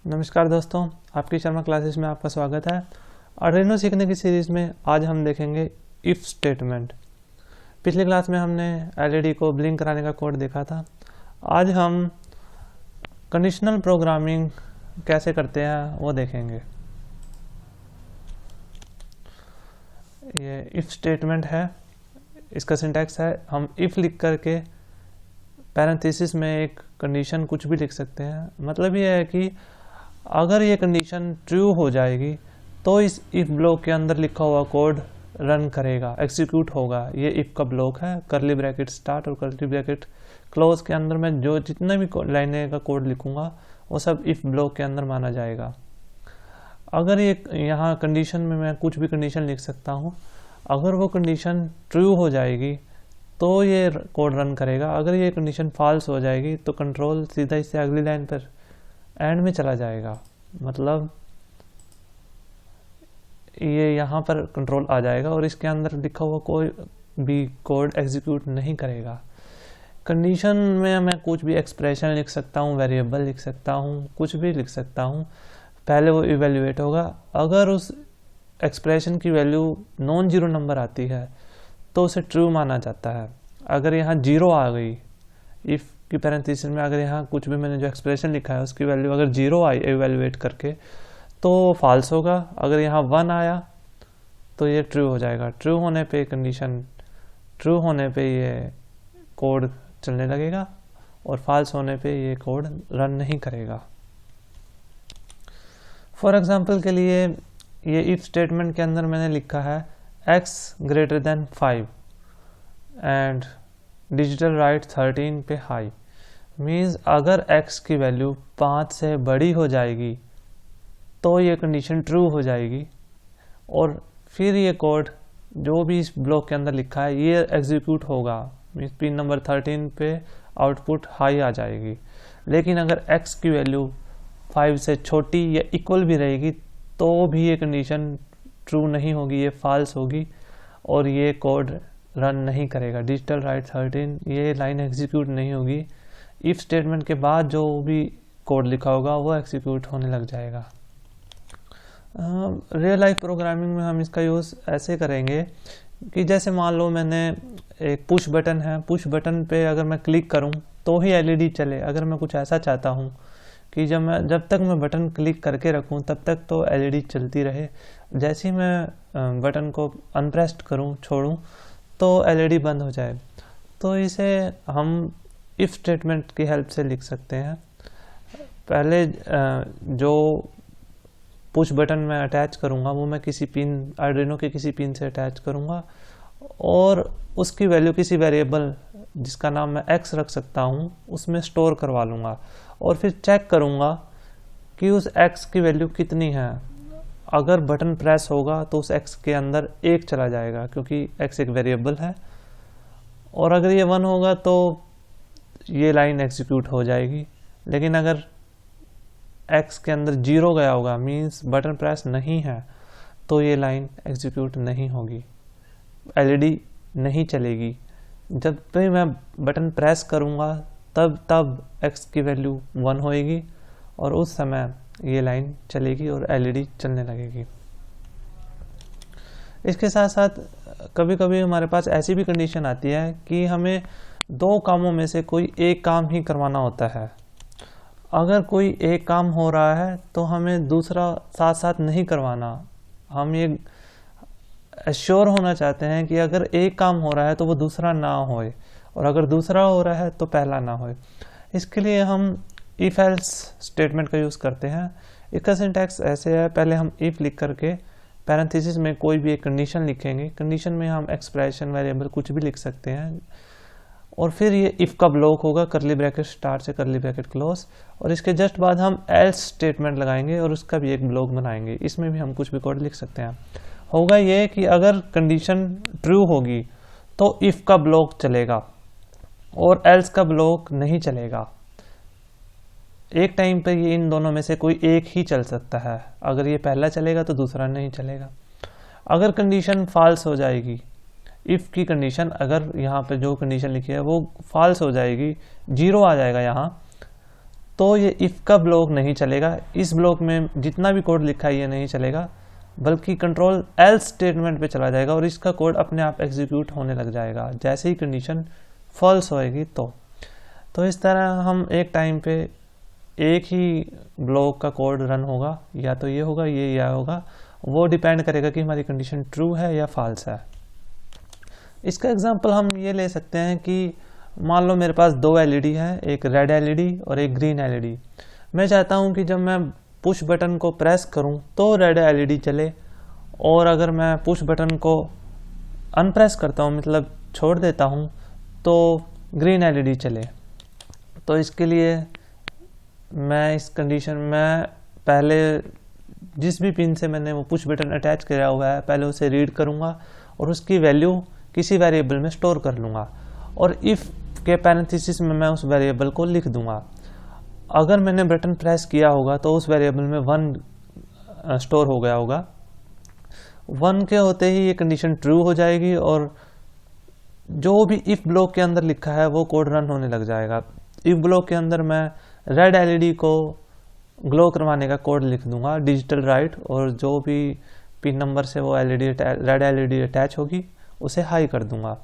नमस्कार दोस्तों, आपकी शर्मा क्लासेस में आपका स्वागत है। आर्डिनो सीखने की सीरीज़ में आज हम देखेंगे इफ़ स्टेटमेंट। पिछली क्लास में हमने एलईडी को ब्लिंक कराने का कोड देखा था। आज हम कंडीशनल प्रोग्रामिंग कैसे करते हैं वो देखेंगे। ये इफ़ स्टेटमेंट है, इसका सिंटैक्स है हम इफ़ लिख करके पैरेंथेसिस में एक कंडीशन कुछ भी लिख सकते हैं। मतलब ये है कि अगर ये कंडीशन ट्रू हो जाएगी तो इस इफ ब्लॉक के अंदर लिखा हुआ कोड रन करेगा, एग्जीक्यूट होगा। ये इफ का ब्लॉक है, करली ब्रैकेट स्टार्ट और करली ब्रैकेट क्लोज के अंदर मैं जो जितने भी लाइनें का कोड लिखूंगा वो सब इफ ब्लॉक के अंदर माना जाएगा। अगर ये यहाँ कंडीशन में मैं कुछ भी कंडीशन लिख सकता हूँ, अगर वो कंडीशन ट्रू हो जाएगी तो ये कोड रन करेगा। अगर ये कंडीशन फॉल्स हो जाएगी तो कंट्रोल सीधा इससे अगली लाइन पर एंड में चला जाएगा। मतलब ये यहाँ पर कंट्रोल आ जाएगा और इसके अंदर लिखा हुआ कोई भी कोड एग्जीक्यूट नहीं करेगा। कंडीशन में मैं कुछ भी एक्सप्रेशन लिख सकता हूँ, वेरिएबल लिख सकता हूँ, कुछ भी लिख सकता हूँ। पहले वो इवेल्युएट होगा। अगर उस एक्सप्रेशन की वैल्यू नॉन जीरो नंबर आती है तो उसे ट्रू माना जाता है। अगर यहाँ जीरो आ गई, इफ़ की पैरेंथेसिस में अगर यहाँ कुछ भी मैंने जो एक्सप्रेशन लिखा है उसकी वैल्यू अगर जीरो आई इवेल्युएट करके तो फॉल्स होगा। अगर यहाँ वन आया तो ये ट्रू हो जाएगा। ट्रू होने पे कंडीशन ट्रू होने पे ये कोड चलने लगेगा और फॉल्स होने पे ये कोड रन नहीं करेगा। फॉर एग्जांपल के लिए ये इफ स्टेटमेंट के अंदर मैंने लिखा है x greater than 5 and digital right 13 पे हाई। मीन्स अगर x की वैल्यू 5 से बड़ी हो जाएगी तो ये कंडीशन ट्रू हो जाएगी और फिर ये कोड जो भी इस ब्लॉक के अंदर लिखा है ये एग्जीक्यूट होगा। मीन्स पिन नंबर 13 पे आउटपुट हाई आ जाएगी। लेकिन अगर x की वैल्यू 5 से छोटी या इक्वल भी रहेगी तो भी ये कंडीशन ट्रू नहीं होगी, ये फॉल्स होगी और ये कोड रन नहीं करेगा। डिजिटल राइट 13 ये लाइन एग्जीक्यूट नहीं होगी। इफ स्टेटमेंट के बाद जो भी कोड लिखा होगा वो एग्जीक्यूट होने लग जाएगा। रियल लाइफ प्रोग्रामिंग में हम इसका यूज़ ऐसे करेंगे कि जैसे मान लो मैंने एक पुश बटन है, पुश बटन पे अगर मैं क्लिक करूं तो ही एलईडी चले। अगर मैं कुछ ऐसा चाहता हूं कि जब तक मैं बटन क्लिक करके रखूं तब तक तो एलईडी चलती रहे, जैसे ही मैं बटन को अनप्रेस्ड करूं छोड़ूं तो एलईडी बंद हो जाए, तो इसे हम इफ स्टेटमेंट की हेल्प से लिख सकते हैं। पहले जो पुश बटन मैं अटैच करूंगा वो मैं किसी पिन आर्डिनो के किसी पिन से अटैच करूंगा और उसकी वैल्यू किसी वेरिएबल जिसका नाम मैं x रख सकता हूं उसमें स्टोर करवा लूँगा और फिर चेक करूँगा कि उस x की वैल्यू कितनी है। अगर बटन प्रेस होगा तो उस x के अंदर 1 चला जाएगा क्योंकि x एक वेरिएबल है, और अगर ये 1 होगा तो ये लाइन एग्जीक्यूट हो जाएगी। लेकिन अगर x के अंदर 0 गया होगा, मीन्स बटन प्रेस नहीं है, तो ये लाइन एग्जीक्यूट नहीं होगी, एलईडी नहीं चलेगी। जब भी मैं बटन प्रेस करूँगा तब x की वैल्यू 1 होएगी और उस समय ये लाइन चलेगी और एलईडी चलने लगेगी। इसके साथ साथ कभी कभी हमारे पास ऐसी भी कंडीशन आती है कि हमें 2 कामों में से कोई एक काम ही करवाना होता है। अगर कोई एक काम हो रहा है तो हमें दूसरा साथ साथ नहीं करवाना। हम ये एश्योर होना चाहते हैं कि अगर एक काम हो रहा है तो वो दूसरा ना होए और अगर दूसरा हो रहा है तो पहला ना होए। इसके लिए हम इफ एल्स स्टेटमेंट का यूज़ करते हैं। इसका सिंटैक्स ऐसे है, पहले हम इफ लिख करके पैरेंथेसिस में कोई भी एक कंडीशन लिखेंगे। कंडीशन में हम एक्सप्रेशन वेरिएबल कुछ भी लिख सकते हैं और फिर ये इफ का ब्लॉक होगा, करली ब्रैकेट स्टार्ट से करली ब्रैकेट क्लोज, और इसके जस्ट बाद हम एल्स स्टेटमेंट लगाएंगे और उसका भी एक ब्लॉक बनाएंगे। इसमें भी हम कुछ भी कोड लिख सकते हैं। होगा ये कि अगर कंडीशन ट्रू होगी तो इफ का ब्लॉक चलेगा और एल्स का ब्लॉक नहीं चलेगा। एक टाइम पर ये इन दोनों में से कोई एक ही चल सकता है। अगर ये पहला चलेगा तो दूसरा नहीं चलेगा। अगर कंडीशन फॉल्स हो जाएगी, इफ़ की कंडीशन अगर यहाँ पे जो कंडीशन लिखी है वो फॉल्स हो जाएगी, 0 आ जाएगा यहाँ, तो ये इफ़ का ब्लॉक नहीं चलेगा, इस ब्लॉक में जितना भी कोड लिखा है ये नहीं चलेगा, बल्कि कंट्रोल एल्स स्टेटमेंट पे चला जाएगा और इसका कोड अपने आप एग्जीक्यूट होने लग जाएगा जैसे ही कंडीशन फॉल्स होएगी। तो इस तरह हम एक टाइम पे एक ही ब्लॉक का कोड रन होगा, या तो ये होगा या होगा, वो डिपेंड करेगा कि हमारी कंडीशन ट्रू है या फॉल्स है। इसका एग्जांपल हम ये ले सकते हैं कि मान लो मेरे पास दो एलईडी है, एक रेड एलईडी और एक ग्रीन एलईडी। मैं चाहता हूँ कि जब मैं पुश बटन को प्रेस करूं तो रेड एलईडी चले, और अगर मैं पुश बटन को अनप्रेस करता हूं, मतलब छोड़ देता हूं, तो ग्रीन एलईडी चले। तो इसके लिए मैं इस कंडीशन में पहले जिस भी पिन से मैंने वो पुश बटन अटैच किया हुआ है पहले उसे रीड करूंगा और उसकी वैल्यू किसी वेरिएबल में स्टोर कर लूँगा, और इफ़ के पैरेंथेसिस में मैं उस वेरिएबल को लिख दूंगा। अगर मैंने बटन प्रेस किया होगा तो उस वेरिएबल में 1 स्टोर हो गया होगा। 1 के होते ही ये कंडीशन ट्रू हो जाएगी और जो भी इफ ब्लॉक के अंदर लिखा है वो कोड रन होने लग जाएगा। इफ ब्लॉक के अंदर मैं रेड एलईडी को ग्लो करवाने का कोड लिख दूंगा, डिजिटल राइट, और जो भी पिन नंबर से वो रेड एलईडी अटैच होगी उसे हाई कर दूंगा।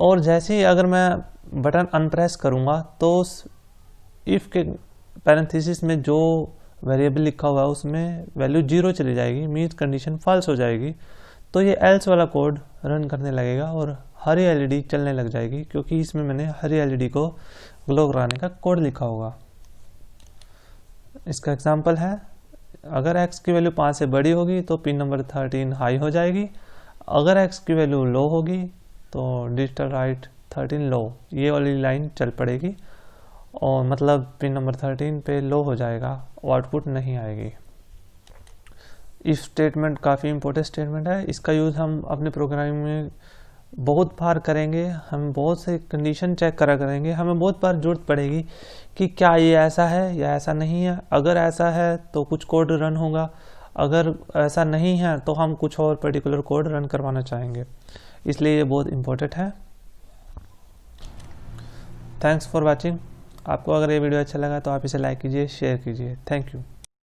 और जैसे ही अगर मैं बटन अनप्रेस करूंगा तो उस इफ़ के पैरेंथेसिस में जो वेरिएबल लिखा हुआ है उसमें वैल्यू 0 चली जाएगी, मीन्स कंडीशन फॉल्स हो जाएगी। तो ये एल्स वाला कोड रन करने लगेगा और हरी एलईडी चलने लग जाएगी, क्योंकि इसमें मैंने हरी एलईडी को ग्लो कराने का कोड लिखा होगा। इसका एग्जांपल है, अगर x की वैल्यू 5 से बड़ी होगी तो पिन नंबर 13 हाई हो जाएगी, अगर x की वैल्यू लो होगी तो डिजिटल राइट 13 लो, ये वाली लाइन चल पड़ेगी, और मतलब पिन नंबर 13 पे लो हो जाएगा और आउटपुट नहीं आएगी। इफ स्टेटमेंट काफ़ी इंपॉर्टेंट स्टेटमेंट है, इसका यूज़ हम अपने प्रोग्रामिंग में बहुत बार करेंगे। हम बहुत से कंडीशन चेक करा करेंगे, हमें बहुत बार जरूरत पड़ेगी कि क्या ये ऐसा है या ऐसा नहीं है। अगर ऐसा है तो कुछ कोड रन होगा, अगर ऐसा नहीं है तो हम कुछ और पर्टिकुलर कोड रन करवाना चाहेंगे, इसलिए ये बहुत इंपॉर्टेंट है। Thanks for watching. आपको अगर ये वीडियो अच्छा लगा तो आप इसे लाइक कीजिए, शेयर कीजिए। Thank you.